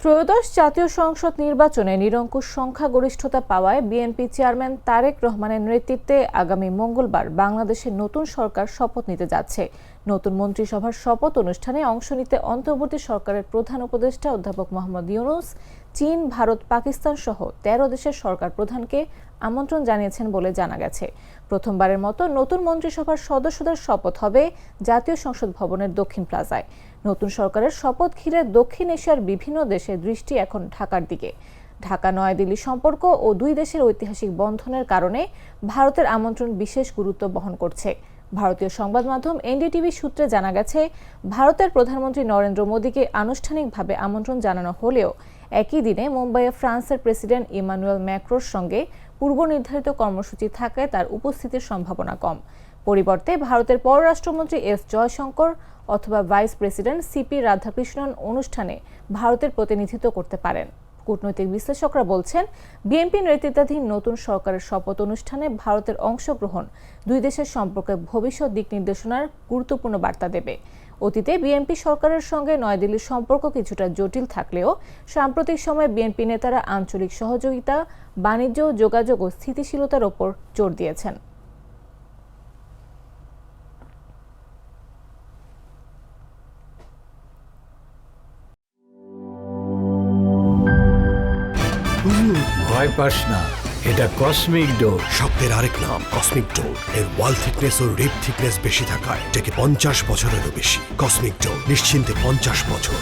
ত্রয়োদশ জাতীয় সংসদ নির্বাচনে নিরঙ্কুশ সংখ্যাগরিষ্ঠতা পাওয়ায় বিএনপি চেয়ারম্যান তারেক রহমানের নেতৃত্বে আগামী মঙ্গলবার বাংলাদেশের নতুন সরকার শপথ নিতে যাচ্ছে। নতুন মন্ত্রিসভার শপথ অনুষ্ঠানে অংশ নিতে অন্তর্বর্তী সরকারের প্রধান উপদেষ্টা অধ্যাপক মোহাম্মদ ইউনূস চীন, ভারত, পাকিস্তান সহ ১৩ দেশের সরকার প্রধানকে আমন্ত্রণ জানিয়েছেন বলে জানা গেছে। প্রথমবারের মতো নতুন মন্ত্রিসভার সদস্যদের শপথ হবে জাতীয় সংসদ ভবনের দক্ষিণ প্লাজায়। নতুন সরকারের শপথ ঘিরে দক্ষিণ এশিয়ার বিভিন্ন দেশের দৃষ্টি এখন ঢাকার দিকে। ঢাকা নয়াদিল্লি সম্পর্ক ও দুই দেশের ঐতিহাসিক বন্ধনের কারণে ভারতের আমন্ত্রণ বিশেষ গুরুত্ব বহন করছে। ভারতীয় সংবাদ মাধ্যম এনডিটিভি সূত্রে জানা গেছে, ভারতের প্রধানমন্ত্রী নরেন্দ্র মোদীকে আনুষ্ঠানিকভাবে আমন্ত্রণ জানানো হলেও একই দিনে মুম্বাইয়ে ফ্রান্সের প্রেসিডেন্ট ইমানুয়েল ম্যাক্রোর সঙ্গে পূর্ব নির্ধারিত কর্মসূচি থাকায় তার উপস্থিতির সম্ভাবনা কম। পরিবর্তে ভারতের পররাষ্ট্রমন্ত্রী এস জয়শঙ্কর অথবা ভাইস প্রেসিডেন্ট সিপি রাধাকৃষ্ণন অনুষ্ঠানে ভারতের প্রতিনিধিত্ব করতে পারেন। কূটনৈতিক বিশ্লেষকরা বলছেন, বিএনপি নেতৃত্বাধীন নতুন সরকারের শপথ অনুষ্ঠানে ভারতের অংশগ্রহণ দুই দেশের সম্পর্কের ভবিষ্যৎ দিক নির্দেশনার গুরুত্বপূর্ণ বার্তা দেবে। অতীতে বিএনপি সরকারের সঙ্গে নয়াদিল্লির সম্পর্ক কিছুটা জটিল থাকলেও সাম্প্রতিক সময়ে বিএনপি নেতারা আঞ্চলিক সহযোগিতা, বাণিজ্য, যোগাযোগ ও স্থিতিশীলতার ওপর জোর দিয়েছেন। ভয় পাস না, এটা কসমিক ডোর। শব্দের আরেক নাম কসমিক ডোর। এর ওয়াল থিকনেস ও রিপ থিকনেস বেশি থাকায় এটাকে 50 বছরেরও বেশি। কসমিক ডোর, নিশ্চিন্তে 50 বছর।